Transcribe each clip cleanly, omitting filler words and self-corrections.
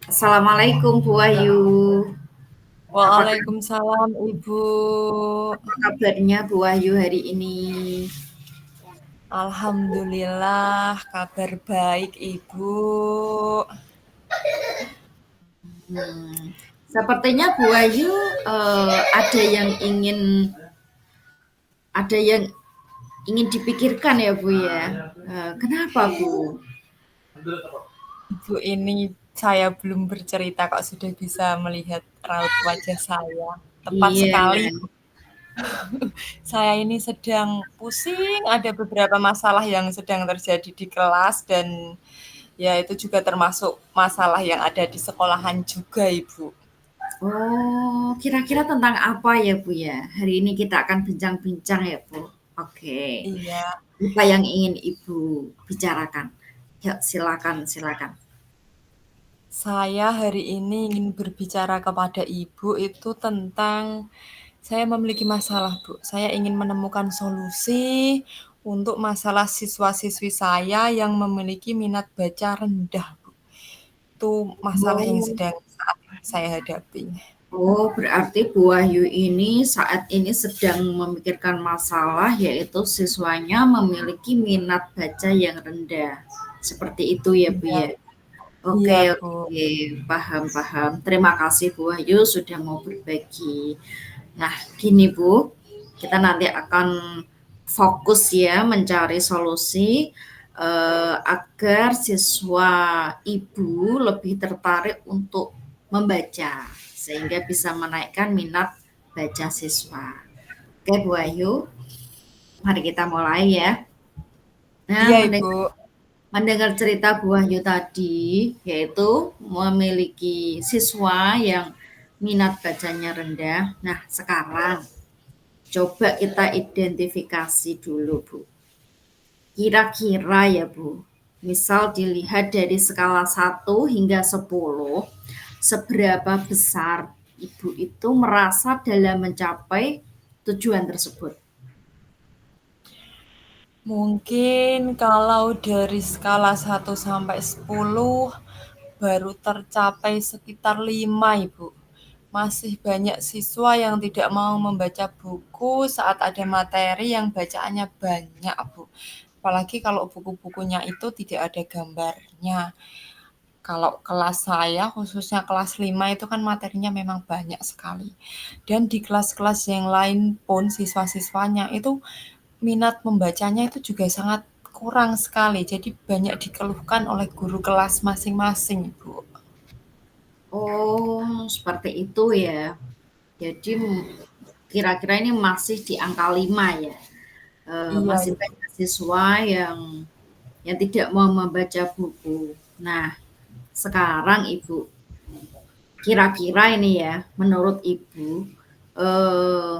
Assalamualaikum Bu Wahyu. Waalaikumsalam Ibu. Apa kabarnya Bu Wahyu hari ini? Alhamdulillah kabar baik Ibu. Sepertinya Bu Wahyu ada yang ingin dipikirkan ya Bu ya. Kenapa Bu? Ibu ini saya belum bercerita kok sudah bisa melihat raut wajah saya. Tepat Iya, sekali. Saya ini sedang pusing, ada beberapa masalah yang sedang terjadi di kelas dan ya itu juga termasuk masalah yang ada di sekolahan juga Ibu. oh kira-kira tentang apa ya Bu ya? Hari ini kita akan bincang-bincang ya Bu. Oke, Iya. apa yang ingin Ibu bicarakan? Yuk silakan, silakan. Saya hari ini ingin berbicara kepada Ibu itu tentang saya memiliki masalah, Bu. Saya ingin menemukan solusi untuk masalah siswa-siswi saya yang memiliki minat baca rendah, Bu. Itu masalah yang Oh, sedang saat ini saya hadapi. Oh, berarti Bu Wahyu ini saat ini sedang memikirkan masalah yaitu siswanya memiliki minat baca yang rendah. Seperti itu ya Bu Iya, ya. Oke, iya, Bu. oke, paham, paham. Terima kasih Bu Wahyu sudah mau berbagi. Nah, gini Bu, kita nanti akan fokus ya mencari solusi agar siswa ibu lebih tertarik untuk membaca sehingga bisa menaikkan minat baca siswa. Oke Bu Ayu, mari kita mulai ya. Nah, Iya, Ibu. mendengar cerita Bu Wahyu tadi, yaitu memiliki siswa yang minat bacanya rendah. Nah, sekarang coba kita identifikasi dulu, Bu. Kira-kira ya, Bu, misal dilihat dari skala 1 hingga 10, seberapa besar Ibu itu merasa dalam mencapai tujuan tersebut? Mungkin kalau dari skala 1 sampai 10 baru tercapai sekitar 5, Ibu. Masih banyak siswa yang tidak mau membaca buku saat ada materi yang bacaannya banyak, Bu. Apalagi kalau buku-bukunya itu tidak ada gambarnya. Kalau kelas saya, khususnya kelas 5 itu kan materinya memang banyak sekali. Dan di kelas-kelas yang lain pun siswa-siswanya itu minat membacanya itu juga sangat kurang sekali. Jadi banyak dikeluhkan oleh guru kelas masing-masing, Bu. Oh, seperti itu ya. Jadi kira-kira ini masih di angka 5 ya. Iya, Masih Ibu. banyak siswa yang tidak mau membaca buku. Nah, sekarang Ibu, kira-kira ini ya, menurut Ibu, eh,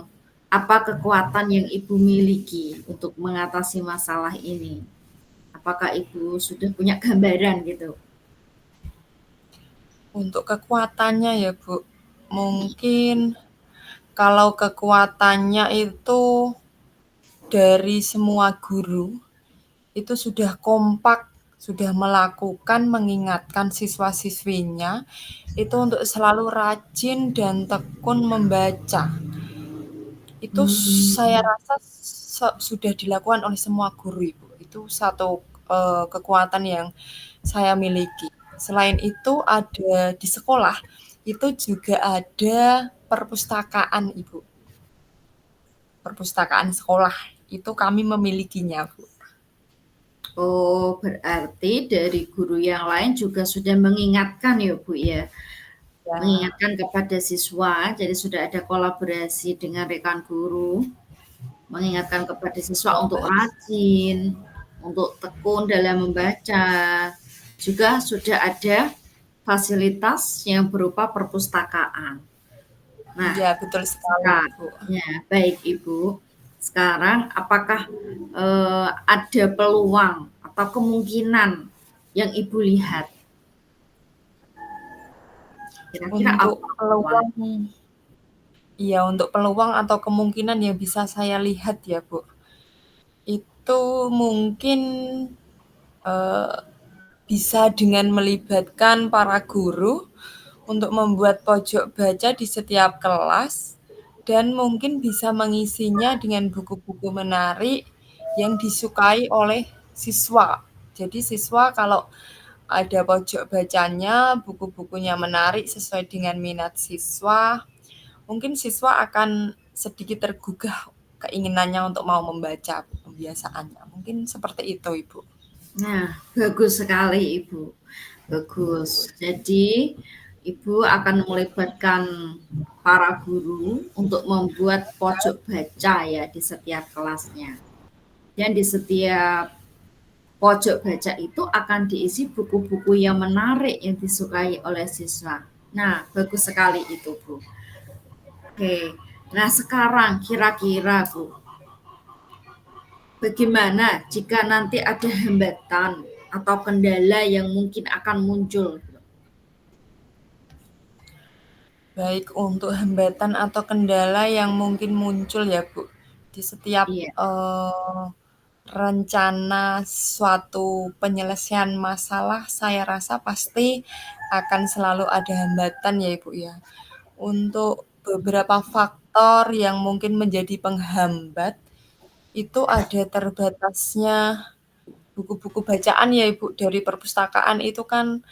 apa kekuatan yang Ibu miliki untuk mengatasi masalah ini? Apakah Ibu sudah punya gambaran gitu? Untuk kekuatannya ya, Bu. Mungkin kalau kekuatannya itu dari semua guru itu sudah kompak, sudah melakukan mengingatkan siswa-siswinya itu untuk selalu rajin dan tekun membaca. Itu saya Hmm. rasa sudah dilakukan oleh semua guru, Ibu. Itu satu kekuatan yang saya miliki. Selain itu ada di sekolah, itu juga ada perpustakaan, Ibu. Perpustakaan sekolah, itu kami memilikinya, Bu. Oh, berarti dari guru yang lain juga sudah mengingatkan ya, Bu ya. Ya, Mengingatkan kepada siswa, jadi sudah ada kolaborasi dengan rekan guru, mengingatkan kepada siswa ya, untuk rajin, untuk tekun dalam membaca. Juga sudah ada fasilitas yang berupa perpustakaan. Nah, iya betul sekali, sekarang, Bu. ya, baik Ibu. Sekarang, apakah ada peluang atau kemungkinan yang Ibu lihat? Kira-kira Untuk apa peluang? peluang iya, untuk peluang atau kemungkinan yang bisa saya lihat ya, Bu, itu mungkin, eee, bisa dengan melibatkan para guru untuk membuat pojok baca di setiap kelas dan mungkin bisa mengisinya dengan buku-buku menarik yang disukai oleh siswa. Jadi siswa kalau ada pojok bacanya, buku-bukunya menarik sesuai dengan minat siswa, mungkin siswa akan sedikit tergugah keinginannya untuk mau membaca pembiasaannya. Mungkin seperti itu, Ibu. Nah, bagus sekali Ibu. Bagus. Jadi, Ibu akan melibatkan para guru untuk membuat pojok baca ya di setiap kelasnya. Dan di setiap pojok baca itu akan diisi buku-buku yang menarik yang disukai oleh siswa. Nah, bagus sekali itu, Bu. Oke. Nah, sekarang kira-kira, Bu, bagaimana jika nanti ada hambatan atau kendala yang mungkin akan muncul? Baik untuk hambatan atau kendala yang mungkin muncul ya, Bu, di setiap, Iya, rencana suatu penyelesaian masalah saya rasa pasti akan selalu ada hambatan ya, Ibu, ya. Untuk beberapa faktor yang mungkin menjadi penghambat, itu ada terbatasnya buku-buku bacaan ya, Ibu, dari perpustakaan itu kan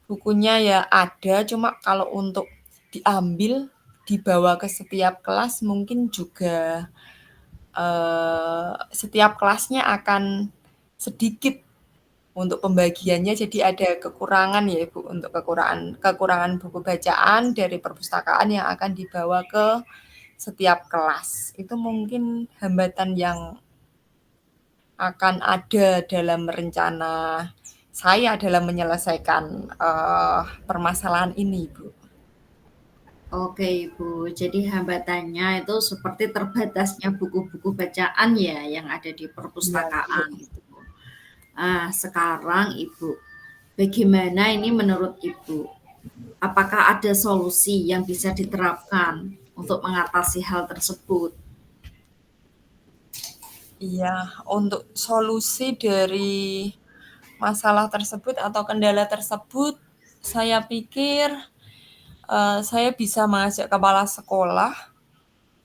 bukunya ya ada, cuma kalau untuk diambil, dibawa ke setiap kelas mungkin juga setiap kelasnya akan sedikit untuk pembagiannya, jadi ada kekurangan ya Ibu, untuk kekurangan kekurangan buku bacaan dari perpustakaan yang akan dibawa ke setiap kelas. Itu mungkin hambatan yang akan ada dalam rencana saya dalam menyelesaikan, permasalahan ini, Bu. oke Ibu. Jadi hambatannya itu seperti terbatasnya buku-buku bacaan ya yang ada di Iya, perpustakaan betul. itu. Ah, sekarang Ibu, bagaimana ini menurut Ibu? Apakah ada solusi yang bisa diterapkan untuk mengatasi hal tersebut? Iya, untuk solusi dari masalah tersebut atau kendala tersebut, saya pikir, saya bisa mengajak kepala sekolah,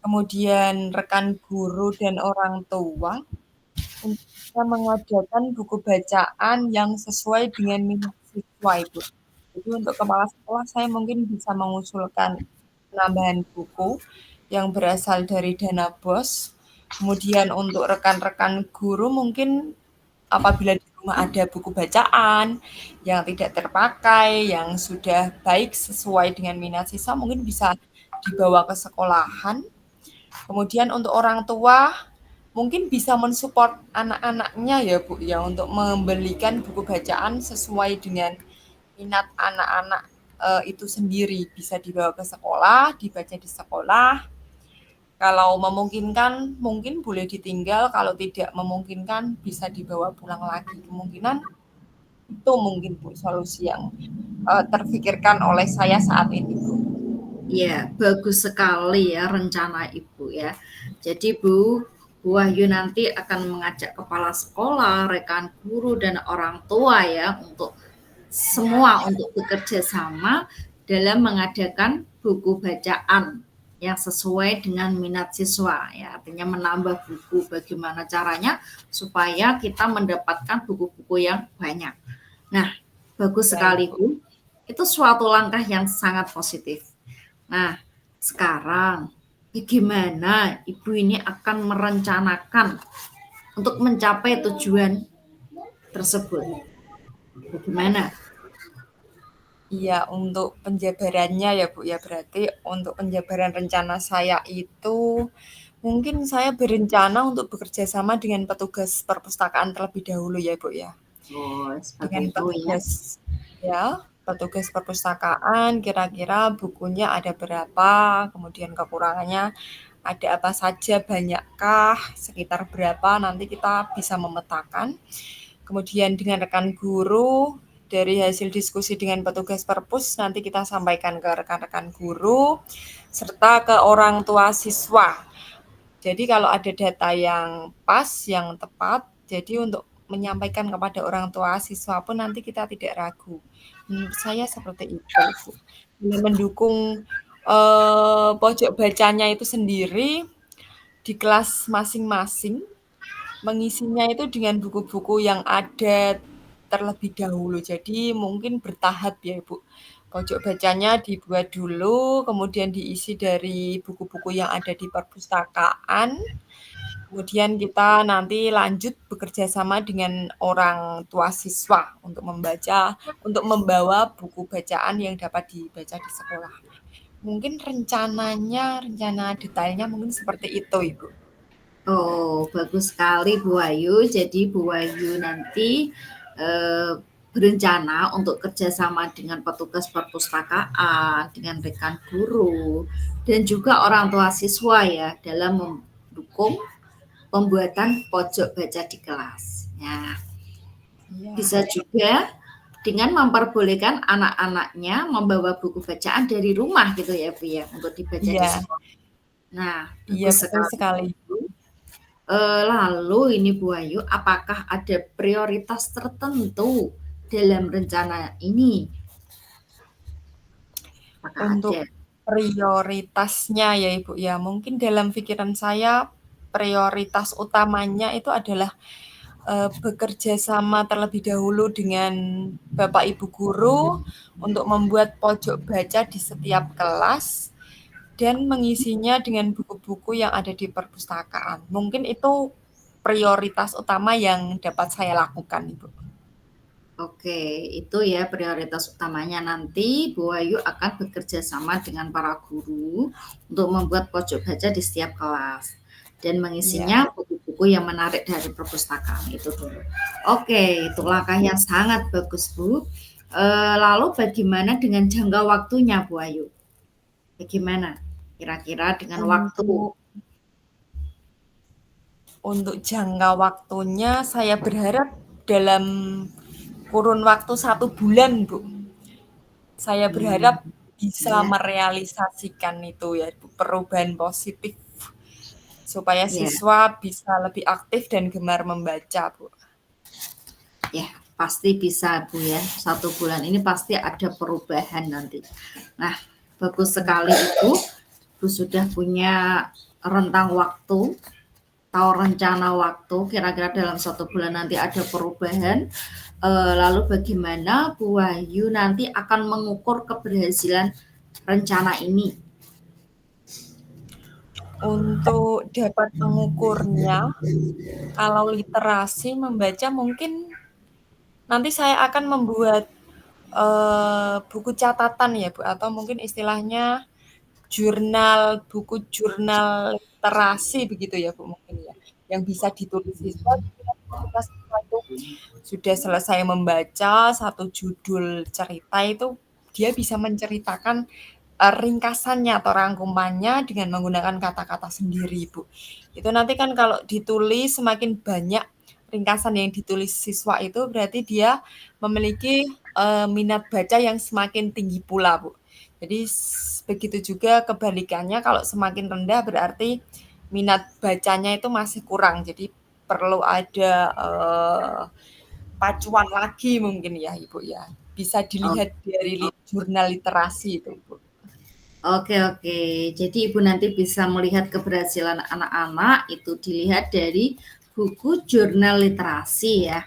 kemudian rekan guru dan orang tua untuk bisa mengadakan buku bacaan yang sesuai dengan minat siswa, Ibu. Jadi untuk kepala sekolah saya mungkin bisa mengusulkan penambahan buku yang berasal dari dana BOS. Kemudian untuk rekan-rekan guru mungkin apabila di rumah ada buku bacaan yang tidak terpakai, yang sudah baik sesuai dengan minat siswa, mungkin bisa dibawa ke sekolahan. Kemudian untuk orang tua mungkin bisa mensupport anak-anaknya ya Bu ya untuk membelikan buku bacaan sesuai dengan minat anak-anak itu sendiri, bisa dibawa ke sekolah, dibaca di sekolah. Kalau memungkinkan mungkin boleh ditinggal, kalau tidak memungkinkan bisa dibawa pulang lagi. Kemungkinan itu mungkin Bu solusi yang terfikirkan oleh saya saat ini Bu. Ya, bagus sekali ya rencana Ibu ya. Jadi Bu Wahyu nanti akan mengajak kepala sekolah, rekan guru, dan orang tua ya untuk semua untuk bekerja sama dalam mengadakan buku bacaan yang sesuai dengan minat siswa ya. Artinya menambah buku bagaimana caranya supaya kita mendapatkan buku-buku yang banyak. Nah, bagus Baik sekali Bu. Bu. Itu suatu langkah yang sangat positif. Nah, sekarang bagaimana Ibu ini akan merencanakan untuk mencapai tujuan tersebut? Bagaimana? Iya, untuk penjabarannya ya Bu ya, berarti untuk penjabaran rencana saya itu mungkin saya berencana untuk bekerja sama dengan petugas perpustakaan terlebih dahulu ya Bu ya. Oh, seperti Dengan itu ya. petugas perpustakaan kira-kira bukunya ada berapa, kemudian kekurangannya ada apa saja, banyakkah, sekitar berapa, nanti kita bisa memetakan. Kemudian dengan rekan guru, dari hasil diskusi dengan petugas perpus, nanti kita sampaikan ke rekan-rekan guru, serta ke orang tua siswa. Jadi kalau ada data yang pas, yang tepat, jadi untuk menyampaikan kepada orang tua siswa pun nanti kita tidak ragu. Menurut saya seperti itu, Bu. Dengan mendukung pojok bacanya itu sendiri di kelas masing-masing, mengisinya itu dengan buku-buku yang ada terlebih dahulu. Jadi mungkin bertahap ya, Ibu. Pojok bacanya dibuat dulu, kemudian diisi dari buku-buku yang ada di perpustakaan. Kemudian kita nanti lanjut bekerja sama dengan orang tua siswa untuk membawa buku bacaan yang dapat dibaca di sekolah. Mungkin rencana detailnya mungkin seperti itu, Ibu. Oh, bagus sekali Bu Ayu. Jadi Bu Ayu nanti eh, berencana untuk kerjasama dengan petugas perpustakaan, dengan rekan guru, dan juga orang tua siswa ya dalam mendukung pembuatan pojok baca di kelas. Ya, Iya, bisa juga dengan memperbolehkan anak-anaknya membawa buku bacaan dari rumah gitu ya Bu ya untuk dibaca di iya, sekolah. Nah, iya bagus betul sekali. sekali. Lalu ini Bu Ayu, apakah ada prioritas tertentu dalam rencana ini? Apakah Untuk ada? prioritasnya ya Ibu ya, mungkin dalam pikiran saya prioritas utamanya itu adalah bekerja sama terlebih dahulu dengan Bapak Ibu guru untuk membuat pojok baca di setiap kelas dan mengisinya dengan buku-buku yang ada di perpustakaan. Mungkin itu prioritas utama yang dapat saya lakukan, Ibu. Oke, itu ya prioritas utamanya. Nanti Bu Ayu akan bekerja sama dengan para guru untuk membuat pojok baca di setiap kelas dan Iya. mengisinya buku-buku yang menarik dari perpustakaan itu dulu. Oke, itu langkah yang sangat bagus Bu. Lalu bagaimana dengan jangka waktunya Bu Ayu? Bagaimana kira-kira dengan waktu? Untuk Untuk jangka waktunya saya berharap dalam kurun waktu 1 bulan, Bu. Saya berharap Hmm, bisa ya, merealisasikan itu ya, Bu, perubahan positif supaya ya, siswa bisa lebih aktif dan gemar membaca, Bu. ya, pasti bisa Bu ya. 1 bulan ini pasti ada perubahan nanti. Nah, bagus sekali Ibu. Ibu sudah punya rentang waktu, tahu rencana waktu, kira-kira dalam 1 bulan nanti ada perubahan. Lalu bagaimana Bu Wahyu nanti akan mengukur keberhasilan rencana ini? Untuk dapat mengukurnya, kalau literasi membaca mungkin nanti saya akan membuat buku catatan ya Bu, atau mungkin istilahnya buku jurnal literasi begitu ya Bu mungkin ya, yang bisa ditulis siswa ketika siswa itu sudah selesai membaca satu judul cerita itu dia bisa menceritakan ringkasannya atau rangkumannya dengan menggunakan kata-kata sendiri, Bu. Itu nanti kan kalau ditulis semakin banyak ringkasan yang ditulis siswa itu berarti dia memiliki minat baca yang semakin tinggi pula, Bu. Jadi begitu juga kebalikannya kalau semakin rendah berarti minat bacanya itu masih kurang. Jadi perlu ada pacuan lagi mungkin ya, Ibu ya. Bisa Oh, dilihat dari jurnal literasi itu, Bu. oke, oke. Jadi Ibu nanti bisa melihat keberhasilan anak-anak itu dilihat dari buku jurnal literasi ya.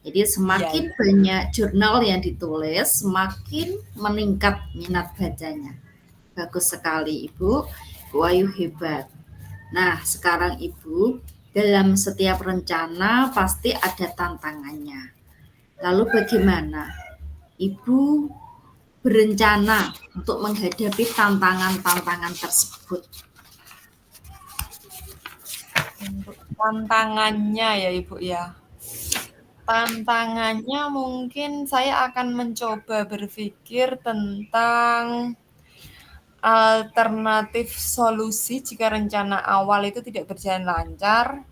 Jadi Iya, semakin iya. banyak jurnal yang ditulis, semakin meningkat minat bacanya. Bagus sekali Ibu. Bu Ayu hebat. Nah, sekarang Ibu, dalam setiap rencana pasti ada tantangannya. Lalu bagaimana Ibu berencana untuk menghadapi tantangan-tantangan tersebut? Untuk tantangannya ya, Ibu ya. Tantangannya mungkin saya akan mencoba berpikir tentang alternatif solusi jika rencana awal itu tidak berjalan lancar.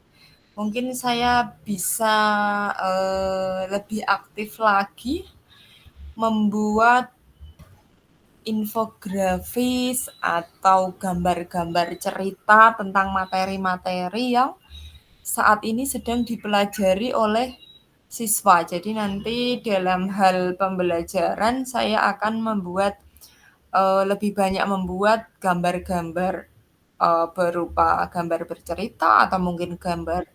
Mungkin saya bisa lebih aktif lagi membuat infografis atau gambar-gambar cerita tentang materi-materi yang saat ini sedang dipelajari oleh siswa. Jadi nanti dalam hal pembelajaran saya akan lebih banyak membuat gambar-gambar, berupa gambar bercerita atau mungkin gambar,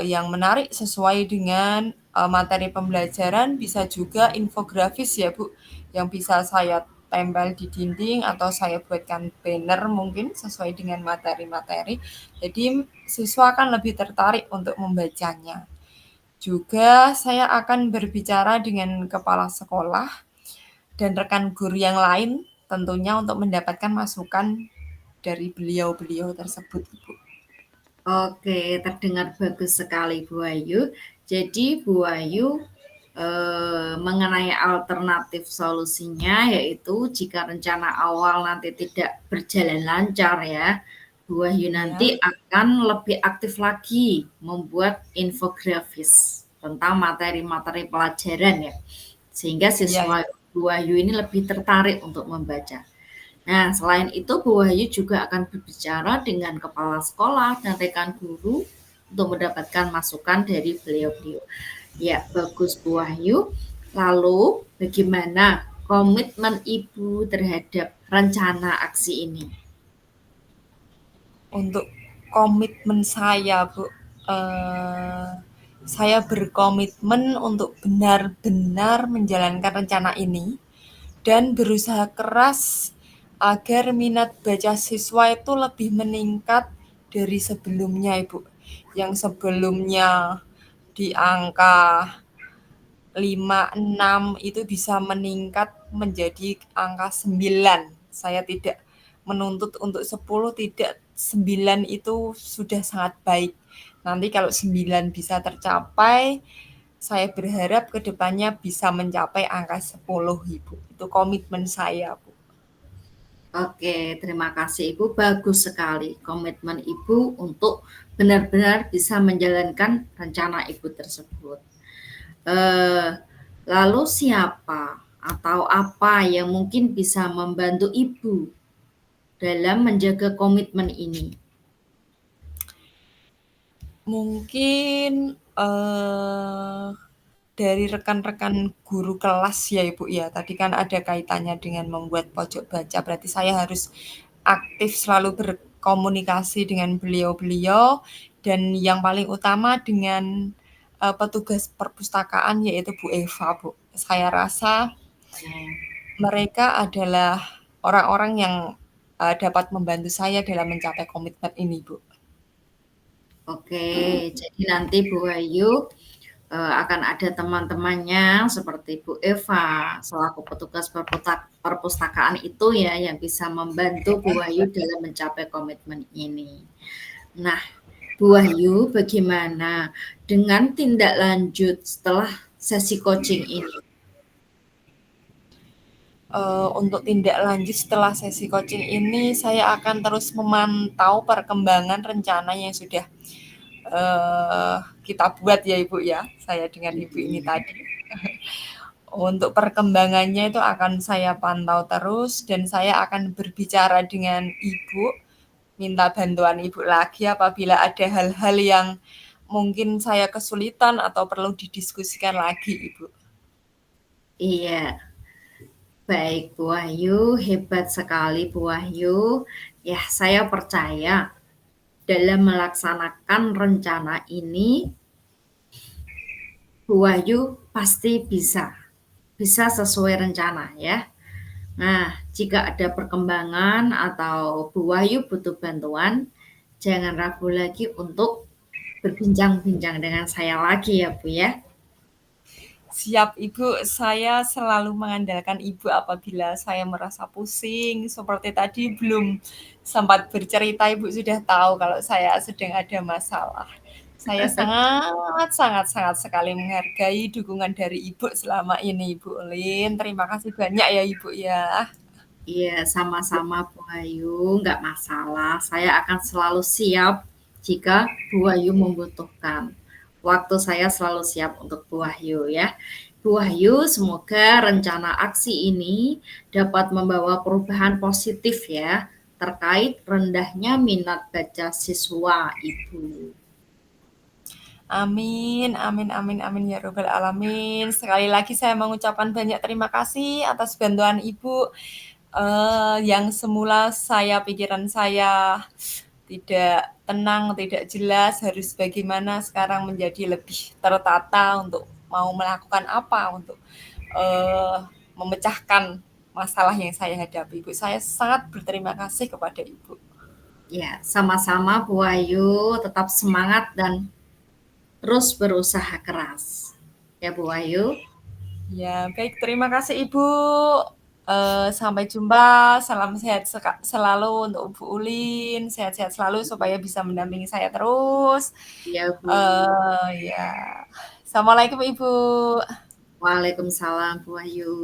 yang menarik sesuai dengan, materi pembelajaran, bisa juga infografis ya, Bu, yang bisa saya tempel di dinding atau saya buatkan banner mungkin sesuai dengan materi-materi. Jadi siswa akan lebih tertarik untuk membacanya. Juga saya akan berbicara dengan kepala sekolah dan rekan guru yang lain tentunya untuk mendapatkan masukan dari beliau-beliau tersebut, Ibu. Oke, terdengar bagus sekali Bu Ayu. Jadi Bu Ayu mengenai alternatif solusinya yaitu jika rencana awal nanti tidak berjalan lancar ya, Bu Ayu Iya, nanti akan lebih aktif lagi membuat infografis tentang materi-materi pelajaran ya, sehingga iya, siswa Bu Ayu ini lebih tertarik untuk membaca. Nah, selain itu Bu Wahyu juga akan berbicara dengan kepala sekolah dan rekan guru untuk mendapatkan masukan dari beliau-beliau. Ya, bagus Bu Wahyu. Lalu, bagaimana komitmen Ibu terhadap rencana aksi ini? untuk komitmen saya, Bu, eee, saya berkomitmen untuk benar-benar menjalankan rencana ini dan berusaha keras agar minat baca siswa itu lebih meningkat dari sebelumnya, Ibu. Yang sebelumnya di angka 5, 6 itu bisa meningkat menjadi angka 9. Saya tidak menuntut untuk 10, tidak, 9 itu sudah sangat baik. Nanti kalau 9 bisa tercapai, saya berharap ke depannya bisa mencapai angka 10, Ibu. Itu komitmen saya, Bu. Oke, terima kasih Ibu. Bagus sekali komitmen Ibu untuk benar-benar bisa menjalankan rencana Ibu tersebut. Eh, lalu siapa atau apa yang mungkin bisa membantu Ibu dalam menjaga komitmen ini? Mungkin dari rekan-rekan guru kelas ya Ibu ya. Tadi kan ada kaitannya dengan membuat pojok baca. Berarti saya harus aktif selalu berkomunikasi dengan beliau-beliau dan yang paling utama dengan petugas perpustakaan yaitu Bu Eva, Bu. Saya rasa mereka adalah orang-orang yang dapat membantu saya dalam mencapai komitmen ini, Bu. Oke, jadi nanti Bu Ayu akan ada teman-temannya seperti Bu Eva selaku petugas perpustakaan itu ya yang bisa membantu Bu Ayu dalam mencapai komitmen ini. Nah, Bu Wahyu, bagaimana dengan tindak lanjut setelah sesi coaching ini? Untuk tindak lanjut setelah sesi coaching ini, saya akan terus memantau perkembangan rencana yang sudah kita buat ya Ibu ya, saya dengan Ibu ini tadi. Untuk perkembangannya itu akan saya pantau terus dan saya akan berbicara dengan Ibu, minta bantuan Ibu lagi apabila ada hal-hal yang mungkin saya kesulitan atau perlu didiskusikan lagi, Ibu. Iya, baik Bu Wahyu, hebat sekali Bu Wahyu. Ya, saya percaya dalam melaksanakan rencana ini, Bu Wahyu pasti bisa sesuai rencana ya. Nah, jika ada perkembangan atau Bu Wahyu butuh bantuan, jangan ragu lagi untuk berbincang-bincang dengan saya lagi ya Bu ya. Siap Ibu, saya selalu mengandalkan Ibu apabila saya merasa pusing. Seperti tadi belum sempat bercerita, Ibu sudah tahu kalau saya sedang ada masalah. Saya sangat, sangat, sangat sekali menghargai dukungan dari Ibu selama ini, Ibu Ulin. Terima kasih banyak ya, Ibu ya. Iya, sama-sama Bu Ayu, nggak masalah. Saya akan selalu siap jika Bu Ayu membutuhkan. Waktu saya selalu siap untuk Bu Wahyu ya. Bu Wahyu, semoga rencana aksi ini dapat membawa perubahan positif ya terkait rendahnya minat baca siswa Ibu. Amin, amin, amin, amin ya robbal alamin. Sekali lagi saya mengucapkan banyak terima kasih atas bantuan Ibu, yang semula pikiran saya tidak tenang, tidak jelas harus bagaimana, sekarang menjadi lebih tertata untuk mau melakukan apa untuk, memecahkan masalah yang saya hadapi, Ibu. Saya sangat berterima kasih kepada Ibu. Ya, sama-sama Bu Ayu, tetap semangat dan terus berusaha keras. Ya Bu Ayu. Ya, baik. Terima kasih Ibu. Sampai jumpa. Salam sehat selalu untuk Bu Ulin. Sehat-sehat selalu supaya bisa mendampingi saya terus. Ya Bu. Ya. Assalamualaikum Ibu. Waalaikumsalam Bu Ayu.